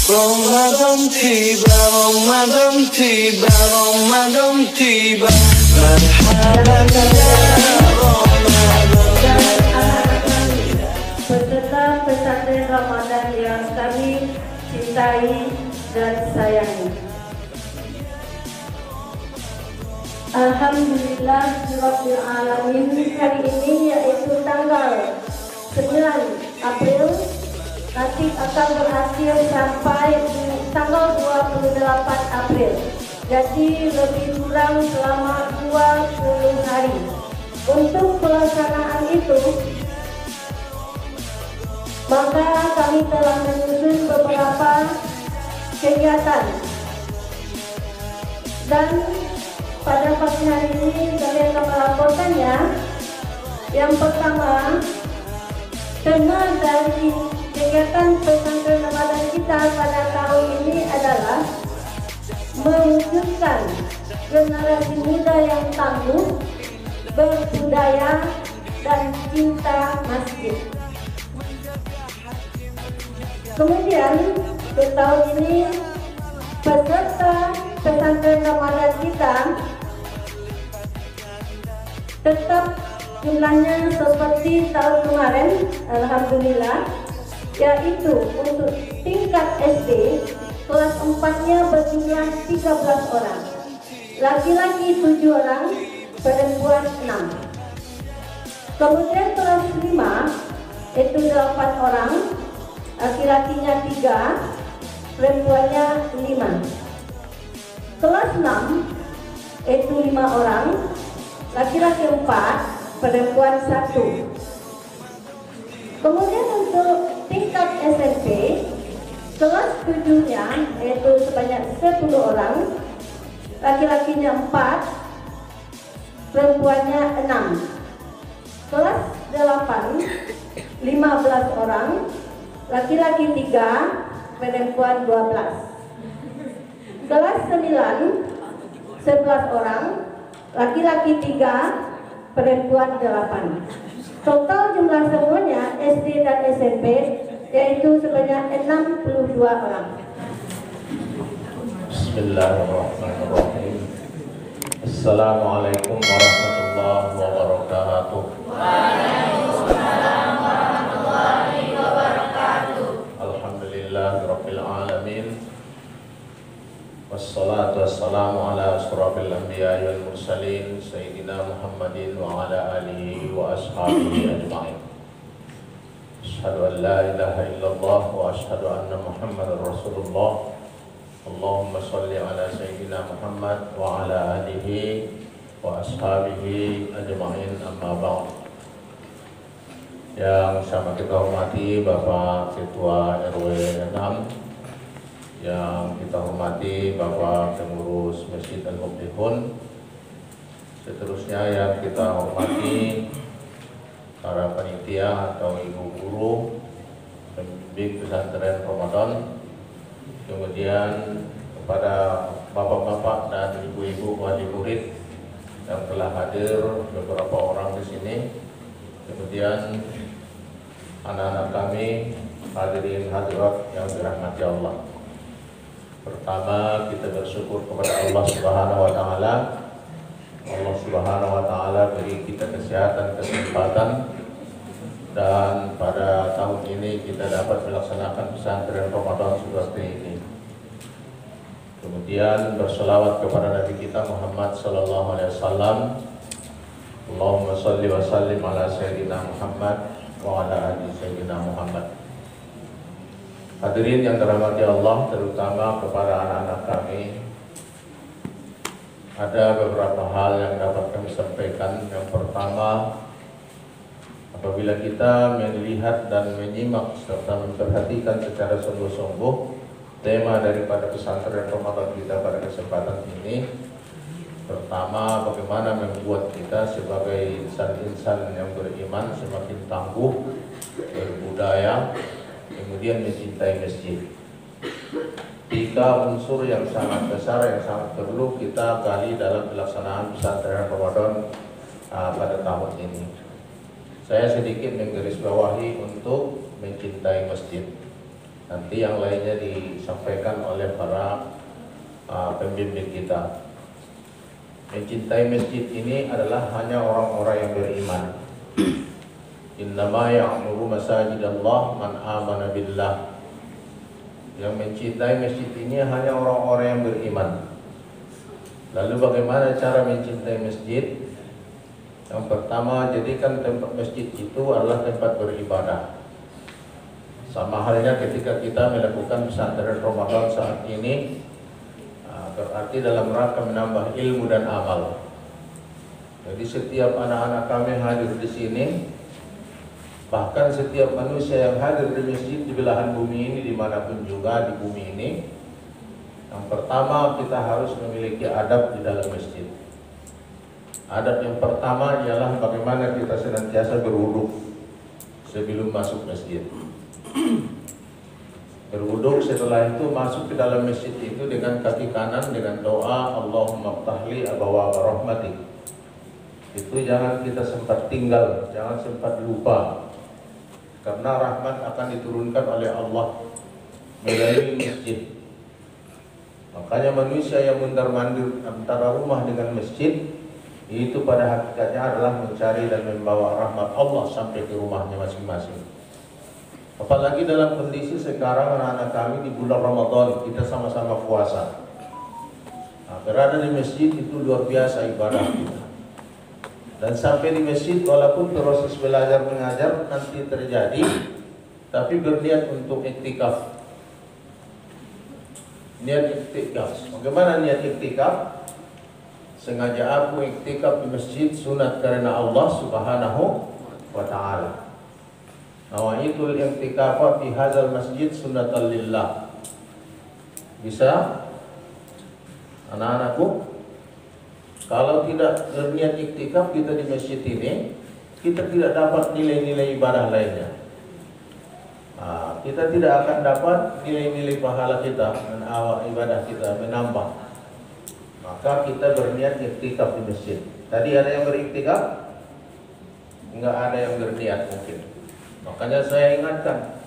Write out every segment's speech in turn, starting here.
Ramadan tiba, Ramadan tiba, Ramadan tiba. Marhaban ya Ramadan. Peserta pesantren Ramadan yang kami cintai dan sayangi. Alhamdulillah Rabbil Alamin, hari ini yaitu tanggal 9 April, nanti akan berakhir sampai tanggal 28 April. Jadi lebih kurang selama 20 hari. Untuk pelaksanaan itu, maka kami telah menyusun beberapa kegiatan. Dan pada pagi hari ini kami akan melaporkannya. Yang pertama, tema dari kegiatan pesantren Ramadan kita pada tahun ini adalah mewujudkan generasi muda yang tangguh, berbudaya, dan cinta masjid. Kemudian, di tahun ini peserta pesantren Ramadan kita tetap jumlahnya seperti tahun kemarin, alhamdulillah, yaitu untuk tingkat SD kelas 4-nya berjumlah 13 orang, laki-laki 7 orang, perempuan 6. Kemudian kelas 5 itu 8 orang, laki-lakinya 3, perempuannya 5. Kelas 6 itu 5 orang, laki-laki 4, perempuan 1. Kemudian untuk tingkat SMP kelas 7-nya itu sebanyak 10 orang, laki-lakinya 4, perempuannya 6. Kelas 8 15 orang, laki-laki 3, perempuan 12. Kelas 9 11 orang, laki-laki 3, perempuan 8. Total jumlah semuanya SD dan SMP yaitu sebanyak 62 orang. Bismillahirrahmanirrahim. Assalamualaikum warahmatullahi wabarakatuh. Waalaikumsalam warahmatullahi wabarakatuh. Alhamdulillahirabbil alamin. Wassalatu wassalamu ala asyrafil anbiya'i wal mursalin sayyidina Muhammadin wa ala alihi wa ashabihi ajma'in. Asyhadu an la ilaha illallah wa asyhadu anna Muhammadar Rasulullah. Allahumma shalli ala sayyidina Muhammad wa ala alihi wa ashabihi ajma'in, amma ba'd. Yang sama kita hormati Bapak Ketua RW 6, yang kita hormati Bapak Pengurus Masjid Al-Muflihun, seterusnya yang kita hormati para panitia atau ibu guru pembimbing pesantren Ramadan, kemudian kepada bapak-bapak dan ibu-ibu wali murid yang telah hadir beberapa orang di sini, kemudian anak-anak kami hadirin hadirat yang dirahmati Allah. Pertama, kita bersyukur kepada Allah Subhanahu wa taala. Allah Subhanahu wa taala beri kita kesehatan, kesempatan, dan pada tahun ini kita dapat melaksanakan pesantren Ramadan seperti ini. Kemudian berselawat kepada Nabi kita Muhammad sallallahu alaihi wasallam. Allahumma shalli wa sallim ala sayyidina Muhammad wa ala ali sayyidina Muhammad. Hadirin yang dirahmati Allah, terutama kepada anak-anak kami, ada beberapa hal yang dapat kami sampaikan. Yang pertama, apabila kita melihat dan menyimak serta memperhatikan secara sungguh-sungguh tema daripada pesantren Ramadan kita pada kesempatan ini, pertama, bagaimana membuat kita sebagai insan-insan yang beriman semakin tangguh, berbudaya, kemudian mencintai masjid. 3 unsur yang sangat besar, yang sangat perlu kita gali dalam pelaksanaan pesantren Ramadan pada tahun ini. Saya sedikit menggarisbawahi untuk mencintai masjid. Nanti yang lainnya disampaikan oleh para pembimbing kita. Mencintai masjid ini adalah hanya orang-orang yang beriman. Innama ya'muru masajidallah man amana billah. Yang mencintai masjid ini hanya orang-orang yang beriman. Lalu bagaimana cara mencintai masjid? Yang pertama, jadikan tempat masjid itu adalah tempat beribadah. Sama halnya ketika kita melakukan pesantren Ramadan saat ini, berarti dalam rangka menambah ilmu dan amal. Jadi setiap anak-anak kami hadir di sini, bahkan setiap manusia yang hadir di masjid di belahan bumi ini, dimanapun juga di bumi ini, yang pertama kita harus memiliki adab di dalam masjid. Adab yang pertama ialah bagaimana kita senantiasa berwudu sebelum masuk masjid. Berwudu, setelah itu masuk ke dalam masjid itu dengan kaki kanan dengan doa Allahumma ftahli abwaaba rahmatik. Itu jangan kita sempat tinggal, jangan sempat lupa, karena rahmat akan diturunkan oleh Allah melalui masjid. Makanya manusia yang mundar-mandir antara rumah dengan masjid itu pada hakikatnya adalah mencari dan membawa rahmat Allah sampai ke rumahnya masing-masing. Apalagi dalam kondisi sekarang anak-anak kami di bulan Ramadan, kita sama-sama puasa. Nah, berada di masjid itu luar biasa ibadah kita. Dan sampai di masjid walaupun proses belajar mengajar nanti terjadi, tapi berniat untuk iktikaf. Niat iktikaf. Bagaimana niat iktikaf? Sengaja aku iktikaf di masjid sunat karena Allah Subhanahu wa ta'ala. Nawaitul i'tikafa fi hadzal masjid sunnatan lillah. Bisa anak-anakku? Kalau tidak berniat iktikaf kita di masjid ini, kita tidak dapat nilai-nilai ibadah lainnya. Kita tidak akan dapat nilai-nilai pahala kita dan ibadah kita menambah. Maka kita berniat iktikaf di masjid. Tadi ada yang beriktikaf? Enggak ada yang berniat mungkin. Makanya saya ingatkan.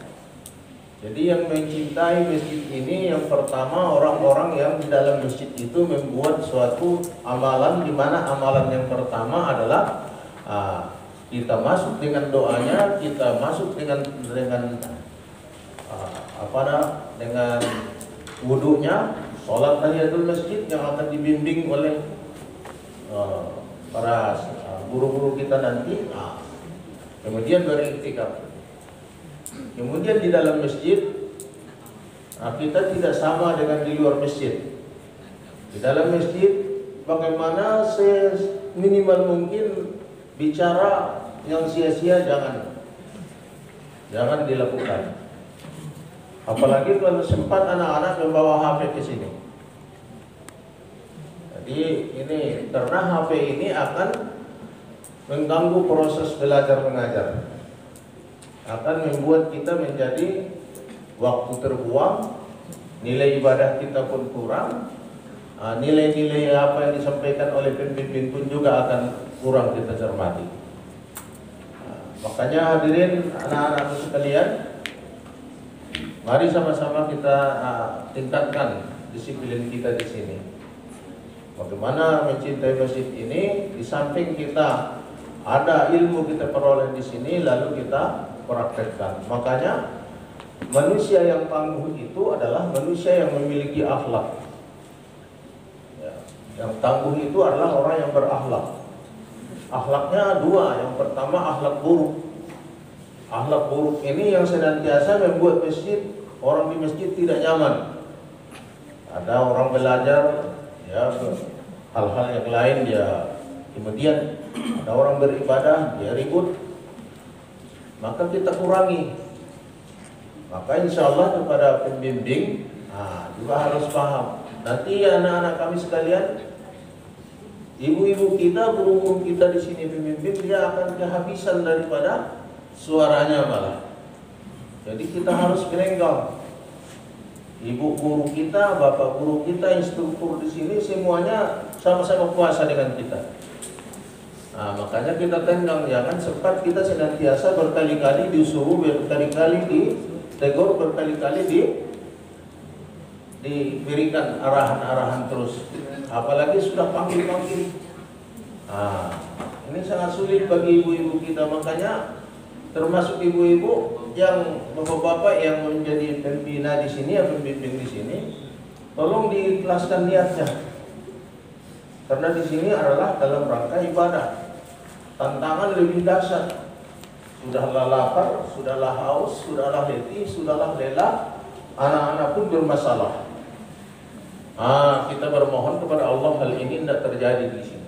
Jadi yang mencintai masjid ini yang pertama orang-orang yang di dalam masjid itu membuat suatu amalan, di mana amalan yang pertama adalah kita masuk dengan doanya, kita masuk dengan wudunya, sholat tahiyatul masjid yang akan dibimbing oleh para guru-guru kita nanti. Kemudian beriktikaf. Kemudian di dalam masjid kita tidak sama dengan di luar masjid. Di dalam masjid bagaimana seminimal mungkin bicara yang sia-sia jangan dilakukan. Apalagi kalau sempat anak-anak membawa HP ke sini. Jadi ini karena HP ini akan mengganggu proses belajar mengajar, akan membuat kita menjadi waktu terbuang, nilai ibadah kita pun kurang, nilai-nilai apa yang disampaikan oleh pembimbing pun juga akan kurang kita cermati. Makanya hadirin anak-anak sekalian, mari sama-sama kita tingkatkan disiplin kita di sini. Bagaimana mencintai masjid ini, di samping kita ada ilmu kita peroleh di sini, lalu kita praktekkan. Makanya manusia yang tangguh itu adalah manusia yang memiliki akhlak. Yang tangguh itu adalah orang yang berakhlak. Akhlaknya dua. Yang pertama akhlak buruk. Akhlak buruk ini yang senantiasa membuat orang di masjid tidak nyaman. Ada orang belajar, ya hal-hal yang lain dia. Kemudian ada orang beribadah, dia ribut. Maka kita kurangi. Maka insya Allah kepada pembimbing juga harus paham. Nanti anak-anak kami sekalian, ibu-ibu kita, guru-guru kita di sini pemimpin, dia akan kehabisan daripada suaranya malah. Jadi kita harus berenggang. Ibu guru kita, bapak guru kita, instruktur di sini semuanya sama-sama puasa dengan kita. Makanya kita tenggang, jangan sempat kita senantiasa berkali-kali disuruh, berkali-kali ditegur berkali-kali, diberikan arahan-arahan terus, apalagi sudah panggil-panggil. Nah, ini sangat sulit bagi ibu-ibu kita, makanya termasuk ibu-ibu yang bapak-bapak yang menjadi pembina di sini, yang pembimbing di sini, tolong diikhlaskan niatnya, karena di sini adalah dalam rangka ibadah. Tantangan lebih dahsyat. Sudahlah lapar, sudahlah haus, sudahlah letih, sudahlah lelah, anak-anak pun bermasalah. Kita bermohon kepada Allah hal ini tidak terjadi di sini.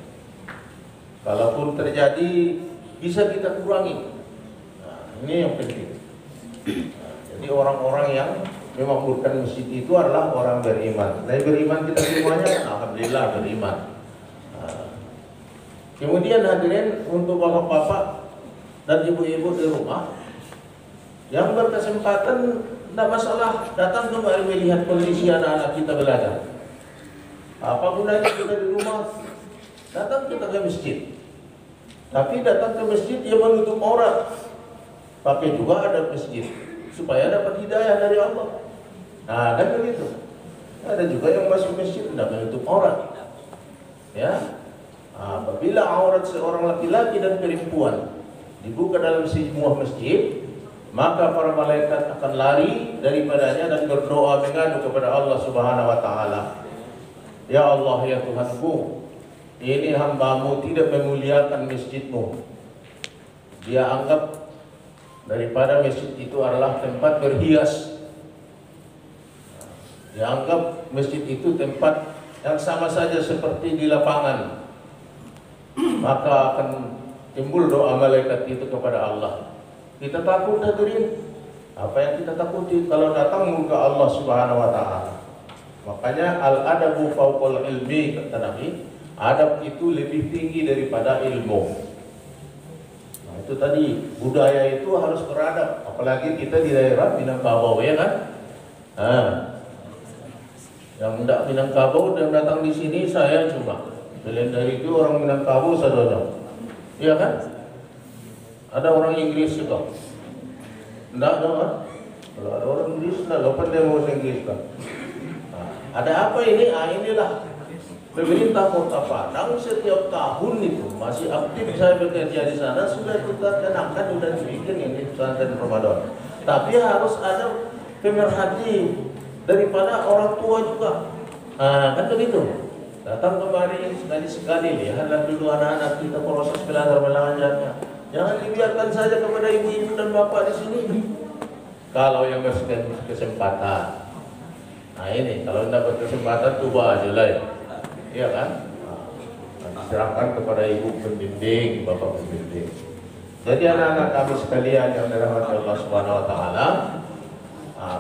Kalaupun terjadi, bisa kita kurangi. Ini yang penting. Jadi orang-orang yang memakmurkan masjid itu adalah orang beriman. Nah, beriman kita semuanya, alhamdulillah beriman. Kemudian hadirin, untuk bapak-bapak dan ibu-ibu di rumah yang berkesempatan, tidak masalah datang kembali melihat kondisi anak-anak kita belajar. Apa gunanya kita di rumah? Datang kita ke masjid, tapi datang ke masjid yang menutup aurat. Tapi juga ada masjid supaya dapat hidayah dari Allah. Nah, kan begitu. Ada juga yang masuk masjid tidak menutup aurat. Ya, apabila aurat seorang laki-laki dan perempuan dibuka dalam sebuah masjid, maka para malaikat akan lari daripadanya dan berdoa mengadu kepada Allah Subhanahu wa taala. Ya Allah, ya Tuhanku, ini hamba-Mu tidak memuliakan masjid-Mu. Dia anggap daripada masjid itu adalah tempat berhias. Dia anggap masjid itu tempat yang sama saja seperti di lapangan. Maka akan timbul doa malaikat itu kepada Allah. Kita takut hadirin. Apa yang kita takuti kalau datang muka Allah Subhanahu wa taala? Makanya al-adabu fauqal ilmi, kata Nabi. Adab itu lebih tinggi daripada ilmu. Nah, itu tadi, budaya itu harus beradab. Apalagi kita di daerah Minangkabau, ya kan? Yang tidak Minangkabau dan datang di sini saya cuma. Selain dari itu orang Minangkabau saudara. Iya kan? Ada orang Inggris juga. Tidak ada kan? Kalau ada orang Inggris, tidak pandai mau Inggris kan? Ada apa ini? Inilah pemerintah Kota Padang setiap tahun itu masih aktif saya bekerja di sana, sudah kita kenangkan, sudah dibikin ini pesantren Ramadan. Tapi harus ada pemerhati daripada orang tua juga. Kan begitu. Datang kemari sekali-sekali, lihatlah dulu anak-anak kita proses belajarnya. Jangan dibiarkan saja kepada ibu-ibu dan bapak di sini. Kalau yang berkesempatan. Nah ini, kalau tidak berkesempatan, coba aja lah ya. Iya kan? Serahkan kepada ibu pembimbing, bapak pembimbing. Jadi anak-anak kami sekalian yang dirahmati Allah Subhanahu wa taala,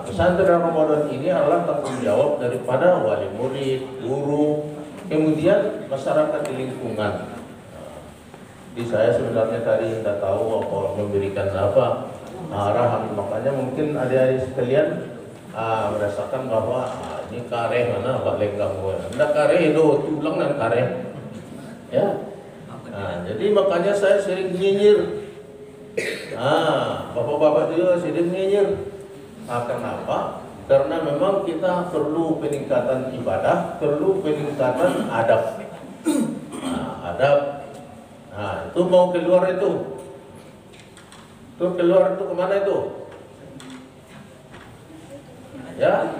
pesantren Ramadan ini adalah tanggung jawab daripada wali murid, guru, kemudian masyarakat di lingkungan. Jadi saya sebenarnya tadi tidak tahu apa memberikan apa arahan, makanya mungkin adik-adik sekalian merasakan bahwa ini kareh mana Pak Lenggang gue, tidak kareh itu tulang dan kareh, ya. Jadi makanya saya sering nyinyir, bapak-bapak juga sering nyinyir. Kenapa? Karena memang kita perlu peningkatan ibadah, perlu peningkatan adab. Adab. Itu mau keluar itu. Keluar itu kemana itu? Ya,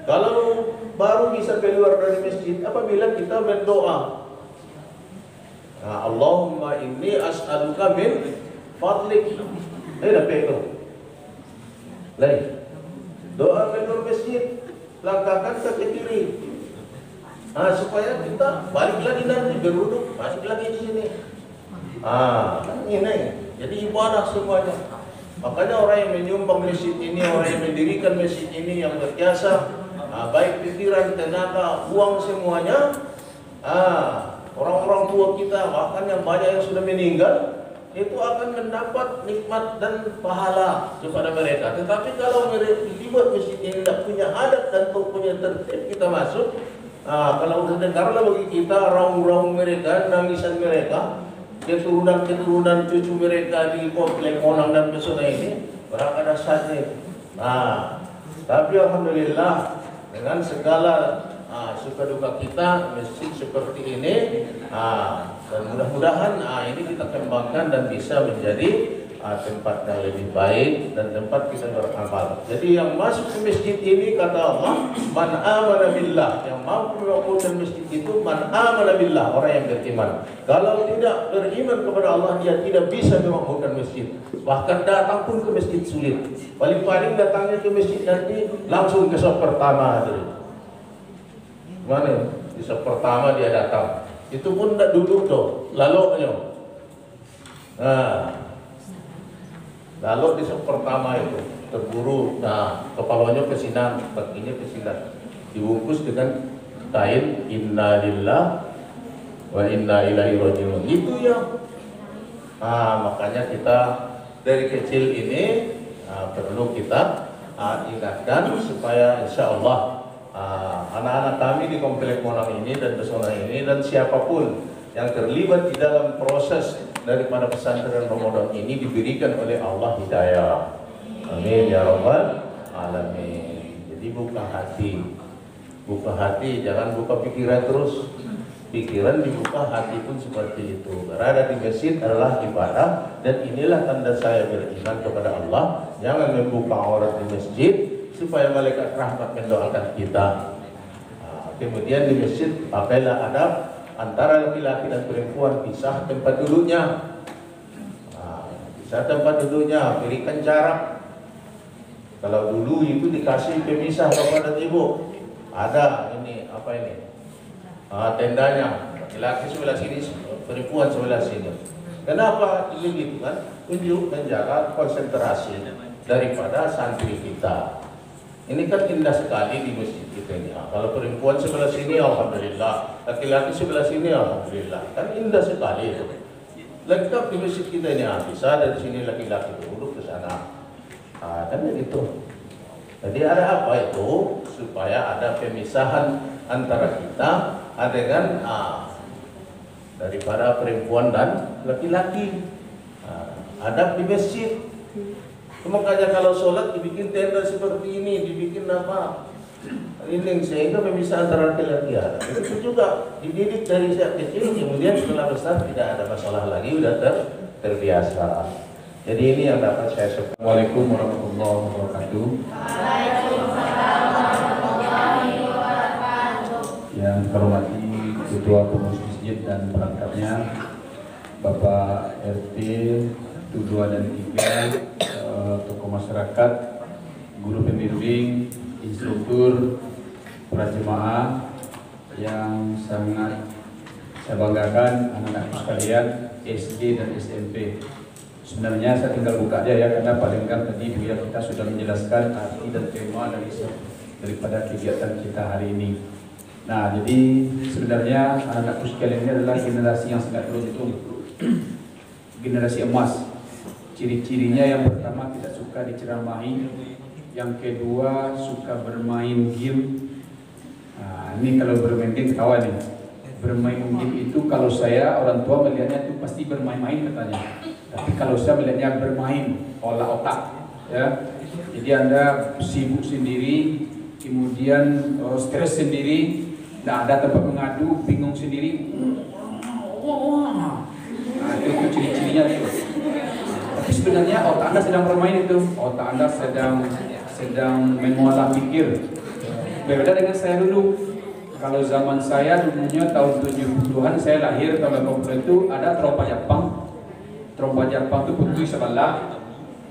kalau baru bisa keluar dari masjid apabila kita berdoa. Allahumma inni as'aluka min fadlik. Dapat itu. Lain. Doa keluar masjid, langkahkan kaki kiri. Supaya kita balik lagi nanti berwudu, balik lagi di sini. Ini. Jadi ibadah semuanya. Makanya orang yang menyumbang masjid ini, orang yang mendirikan masjid ini, yang berjasa, baik pikiran, tenaga, uang semuanya, orang-orang tua kita, bahkan yang banyak yang sudah meninggal, itu akan mendapat nikmat dan pahala kepada mereka. Tetapi kalau mereka dibuat masjid ini tidak punya adat dan punya tertib kita masuk, kalau dengarlah bagi kita raung-raung mereka, nangisan mereka, keturunan-keturunan cucu mereka di komplek Monang dan Pesona ini, berapa dahsyatnya. Nah, tapi alhamdulillah dengan segala suka duka kita, masjid seperti ini, dan mudah-mudahan ini kita kembangkan dan bisa menjadi tempat yang lebih baik dan tempat kita beramal. Jadi yang masuk ke masjid ini kata Allah, man amana billah, yang mampu membangun masjid itu man amana billah, orang yang beriman. Kalau tidak beriman kepada Allah, dia tidak bisa membangunkan masjid. Bahkan datang pun ke masjid sulit. Paling-paling datangnya ke masjid nanti langsung ke sop pertama dulu. Mana? Di sop pertama dia datang. Itu pun tidak duduk tuh, laloknya. Lalu di sop pertama itu terburu, kepalanya kesinan, kakinya kesinan, dibungkus dengan kain inna lillah wa inna ilaihi rajiun. Itu ya. Makanya kita dari kecil ini perlu kita ingatkan supaya insya Allah anak-anak kami di Komplek Monang ini dan pesona ini dan siapapun yang terlibat di dalam proses daripada pesantren Ramadan ini diberikan oleh Allah hidayah. Amin ya rabbal alamin. Jadi buka hati, jangan buka pikiran terus. Pikiran dibuka, hati pun seperti itu. Berada di masjid adalah ibadah dan inilah tanda saya beriman kepada Allah. Jangan membuka aurat di masjid supaya malaikat rahmat mendoakan kita. Kemudian di masjid pakailah adab antara laki-laki dan perempuan, pisah tempat duduknya. Pisah tempat duduknya, berikan jarak. Kalau dulu itu dikasih pemisah bapak dan ibu, ada ini apa ini? Tendanya, laki-laki sebelah sini, perempuan sebelah sini. Kenapa begitu kan? Untuk menjaga konsentrasi daripada santri kita. Ini kan indah sekali di masjid kita ini. Kalau perempuan sebelah sini, alhamdulillah. Laki-laki sebelah sini, alhamdulillah. Kan indah sekali itu. Lengkap di masjid kita ini. Bisa dari sini laki-laki duduk ke sana. Kan begitu. Jadi ada apa itu? Supaya ada pemisahan antara kita dengan daripada perempuan dan laki-laki. Adab di masjid. Makanya kalau sholat dibikin tenda seperti ini, dibikin apa? Ini sehingga pemisah antara laki-laki ada. Itu juga dididik dari sejak kecil, kemudian setelah besar tidak ada masalah lagi, udah terbiasa. Jadi ini yang dapat saya sebutkan. Assalamualaikum warahmatullahi wabarakatuh. Waalaikumsalam warahmatullahi wabarakatuh. Yang terhormati Ketua Pengurus Masjid dan perangkatnya, Bapak RT 2 dan 3, tokoh masyarakat, guru pembimbing, instruktur, para jemaah yang sangat saya banggakan, anak-anakku sekalian SD dan SMP. Sebenarnya saya tinggal buka aja ya, karena paling enggak tadi Buya kita sudah menjelaskan arti dan tema daripada kegiatan kita hari ini. Nah, jadi sebenarnya anak-anakku sekalian ini adalah generasi yang sangat beruntung, generasi emas. Ciri-cirinya yang pertama tidak suka diceramahi, yang kedua suka bermain game. Nah, ini kalau bermain game kawan nih. Bermain game itu kalau saya orang tua melihatnya itu pasti bermain-main katanya. Tapi kalau saya melihatnya bermain, olah otak, ya. Jadi Anda sibuk sendiri, kemudian stres sendiri, nah ada tempat mengadu, bingung sendiri. Nah, itu ciri-cirinya itu. Tapi sebenarnya otak Anda sedang bermain itu, otak Anda sedang mengolah pikir. Berbeda dengan saya dulu. Kalau zaman saya dulunya tahun 70-an saya lahir, tahun 80 itu ada trompa Jepang. Trompa Jepang itu putih sebelah,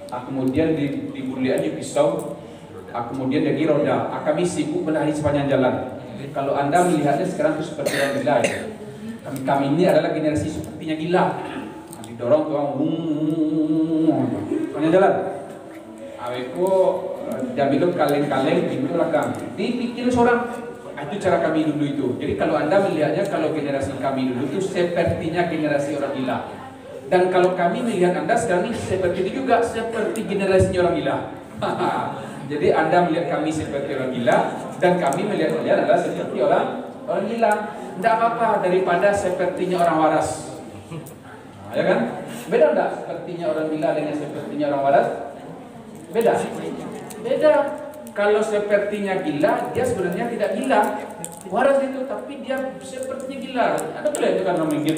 kemudian dibuliannya pisau, kemudian dari roda. Kami sibuk berlari sepanjang jalan. Kalau Anda melihatnya sekarang itu seperti orang gila ya. Kami ini adalah generasi sepertinya gila. Didorong tuang sepanjang jalan. Aweko diambil kaleng-kaleng di belakang. Dibikin seorang. Itu cara kami dulu itu. Jadi kalau Anda melihatnya, kalau generasi kami dulu itu sepertinya generasi orang gila. Dan kalau kami melihat Anda sekarang ini seperti itu juga, seperti generasi orang gila. Jadi Anda melihat kami seperti orang gila, dan kami melihat kalian adalah seperti orang gila. Tidak apa-apa daripada sepertinya orang waras. Ya kan? Beda enggak sepertinya orang gila dengan sepertinya orang waras? Beda. Beda. Kalau sepertinya gila, dia sebenarnya tidak gila. Waras itu, tapi dia sepertinya gila. Ada pula itu kan mungkin,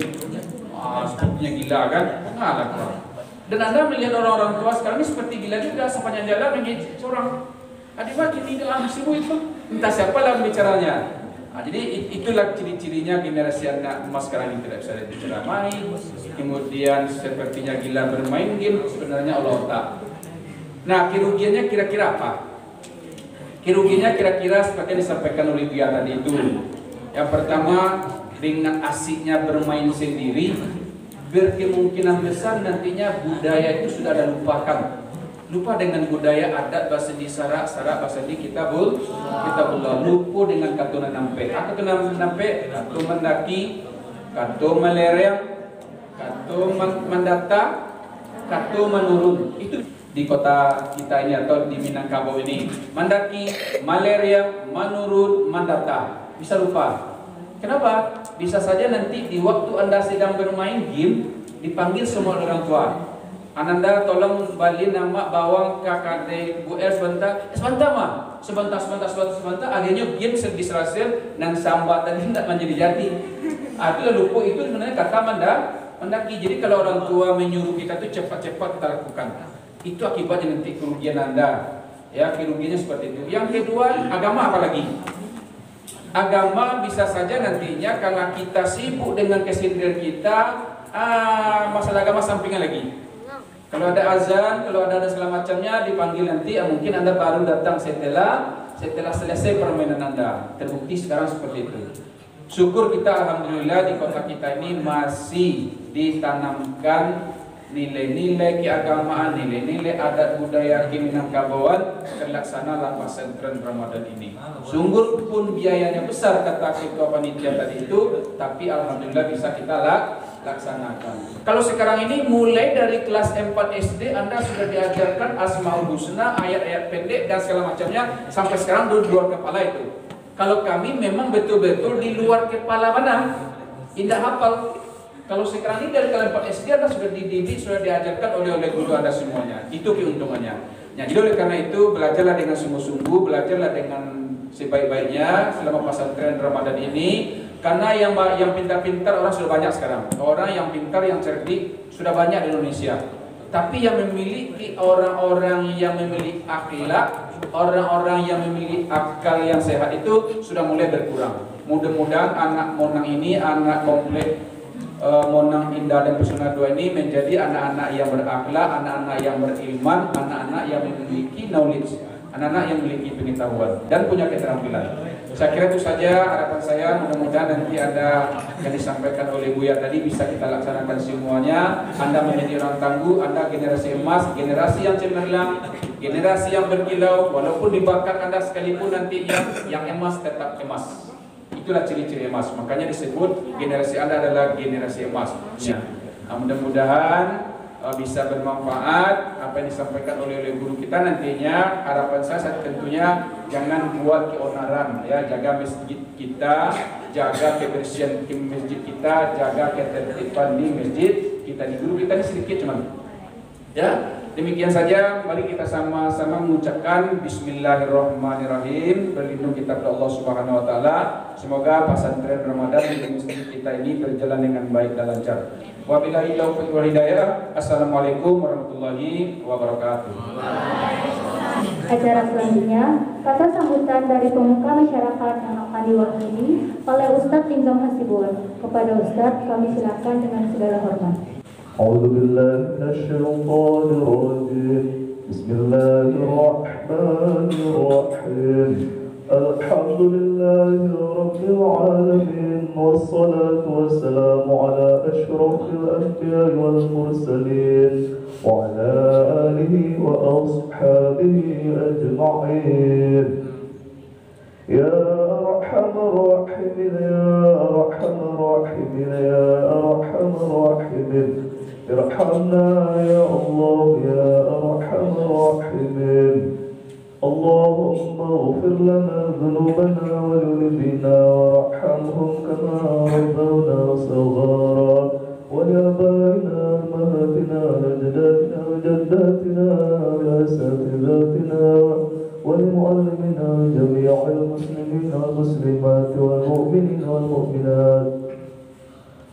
sepertinya gila kan? Ngalah. Dan Anda melihat orang-orang tua sekarang ini seperti gila juga, sepanjang jalan mengejek seorang. Adik makin tidak sibuk itu, entah siapa lah bicaranya. Jadi itulah ciri-cirinya generasi anak emas sekarang ini, tidak bisa diceramai. Kemudian sepertinya gila bermain game, sebenarnya Allah tak. Nah, kerugiannya kira-kira apa? Kerugiannya kira-kira seperti yang disampaikan oleh Buya tadi itu. Yang pertama, dengan asiknya bermain sendiri, berkemungkinan besar nantinya budaya itu sudah ada lupakan. Lupa dengan budaya adat bahasa di sarak bahasa di kitabul lupa dengan katunan nampe. Katunan nampe, katu mendaki, katu melereng, katu mendata, katu menurun. Itu di kota kita ini atau di Minangkabau ini. Mendaki, melereng, menurun, mendata. Bisa lupa. Kenapa? Bisa saja nanti di waktu Anda sedang bermain game dipanggil semua orang tua. Ananda tolong balik nama bawang kakade Bu El sebentar. Sebentar mah. Sebentar. Akhirnya game diserahkan dan sambat tadi tidak menjadi jadi. Itu lupa itu sebenarnya kata mendaki. Jadi kalau orang tua menyuruh kita itu cepat-cepat kita lakukan. Itu akibatnya nanti kerugian Anda. Ya, kerugiannya seperti itu. Yang kedua, agama apalagi? Agama bisa saja nantinya karena kita sibuk dengan kesendirian kita, masalah agama sampingan lagi. Kalau ada azan, kalau ada segala macamnya dipanggil nanti, mungkin Anda baru datang setelah selesai permainan Anda. Terbukti sekarang seperti itu. Syukur kita alhamdulillah di kota kita ini masih ditanamkan nilai-nilai keagamaan, nilai-nilai adat budaya Minangkabauan terlaksana dalam pesantren Ramadan ini. Sungguh pun biayanya besar kata ketua panitia tadi itu, tapi alhamdulillah bisa kita laksanakan. Kalau sekarang ini mulai dari kelas 4 SD Anda sudah diajarkan Asmaul Husna, ayat-ayat pendek dan segala macamnya sampai sekarang di luar kepala itu. Kalau kami memang betul-betul di luar kepala mana? Indah hafal. Kalau sekarang ini dari kelas 4 SD Anda sudah dididik, sudah diajarkan oleh guru Anda semuanya. Itu keuntungannya. Nah, jadi oleh karena itu belajarlah dengan sungguh-sungguh, belajarlah dengan sebaik-baiknya selama pesantren Ramadan ini. Karena yang pintar-pintar orang sudah banyak sekarang. Orang yang pintar, yang cerdik sudah banyak di Indonesia. Tapi yang memiliki orang-orang yang memiliki akhlak, orang-orang yang memiliki akal yang sehat itu sudah mulai berkurang. Mudah-mudahan anak Monang ini, anak komplek Monang Indah dan Pesona 2 ini menjadi anak-anak yang berakhlak, anak-anak yang berilman, anak-anak yang memiliki knowledge, anak-anak yang memiliki pengetahuan dan punya keterampilan. Saya kira itu saja harapan saya, mudah-mudahan nanti ada yang disampaikan oleh Buya tadi bisa kita laksanakan semuanya. Anda menjadi orang tangguh, Anda generasi emas, generasi yang cemerlang, generasi yang berkilau, walaupun dibakar Anda sekalipun nanti yang emas tetap emas. Itulah ciri-ciri emas, makanya disebut generasi Anda adalah generasi emas. Ya. Nah, mudah-mudahan bisa bermanfaat apa yang disampaikan oleh guru kita nantinya. Harapan saya tentunya jangan buat keonaran, ya, jaga masjid kita, jaga kebersihan masjid kita, jaga ketertiban di masjid kita. Di guru kita ini sedikit cuman, ya. Demikian saja, mari kita sama-sama mengucapkan Bismillahirrahmanirrahim, berlindung kita kepada Allah Subhanahu wa taala. Semoga pesantren Ramadan di masjid kita ini berjalan dengan baik dan lancar. Wabillahi taufiq wal hidayah. Assalamualaikum warahmatullahi wabarakatuh. Acara selanjutnya, kata sambutan dari pemuka masyarakat yang akan diwakili oleh Ustadz Linggam Hasibun. Kepada Ustadz kami silakan dengan segala hormat. أعوذ بالله من الشيطان الرجيم بسم الله الرحمن الرحيم الحمد لله رب العالمين والصلاة والسلام على أشرف الأنبياء والمرسلين وعلى آله وأصحابه أجمعين يا أرحم الراحمين يا أرحم الراحمين يا أرحم الراحمين ارحمنا يا الله يا أرحم الراحمين اللهم اغفر لنا ذنوبنا ولوالدينا وارحمهم كما ربونا صغارا ولآبائنا أمهاتنا أجدادنا جداتنا وأساتذتنا ولمعلمنا جميع المسلمين والمسلمات والمؤمنين والمؤمنات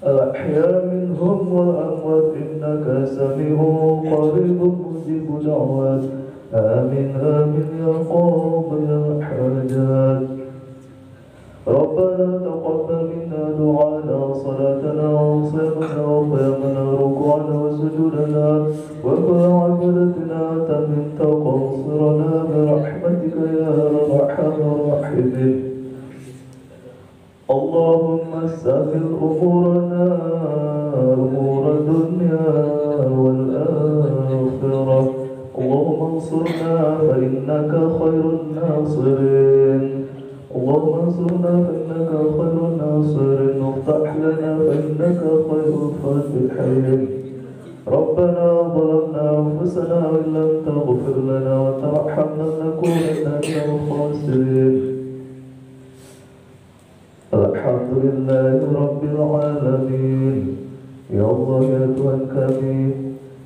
الأحياء منهم والأموات إنك سميع قريب مجيب دعوات آمين آمين يا قاضي الحاجات ربنا تقبل منا دعانا صلاتنا وصيامنا وقيامنا ركوعنا وسجودنا وكل عبادتنا تمن تقصرنا برحمتك يا أرحم الراحمين اللهم سهل أمورنا أمور الدنيا والآخرة اللهم انصرنا فإنك خير الناصرين اللهم انصرنا فإنك خير الناصرين وافتح لنا فإنك خير الفاتحين ربنا ظلمنا أنفسنا وإن لم تغفر لنا وترحمنا لنكونن من الخاسرين Alhamdulillah Rabbil Alamin. Ya Allah ya Tuhan kami,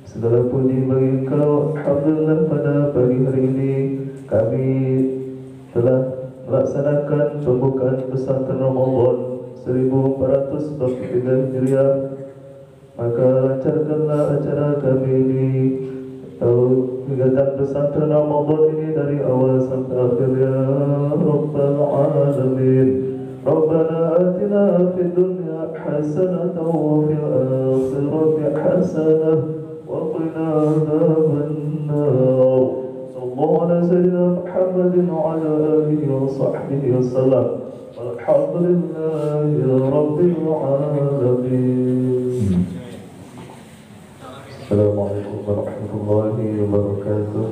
segala puji bagi Engkau. Alhamdulillah pada pagi hari ini kami telah melaksanakan pembukaan pesantren Ramadan 1443 Hijriah. Maka lancarkanlah acara kami ini, kegiatan pesantren Ramadan ini dari awal sampai akhir ya Rabbal Alamin. ربنا آتنا في الدنيا حسنة وفي الآخرة حسنة وقنا عذاب النار صلى الله على سيدنا محمد وعلى آله وصحبه وسلم والحمد لله رب العالمين. السلام عليكم ورحمة الله وبركاته.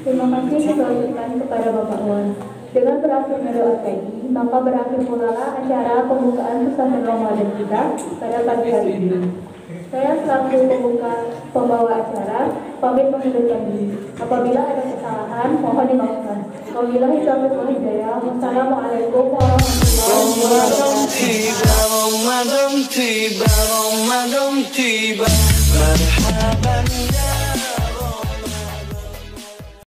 Terima kasih kita ucapkan kepada Bapak Wan. Dengan berakhirnya doa tadi, maka berakhir pula acara pembukaan pesantren Ramadan kita pada pagi hari ini. Saya selaku pembawa acara, pamit mengundurkan diri. Apabila ada kesalahan, mohon dimaafkan. Wabillahi taufiq wal hidayah. Wassalamualaikum warahmatullahi wabarakatuh.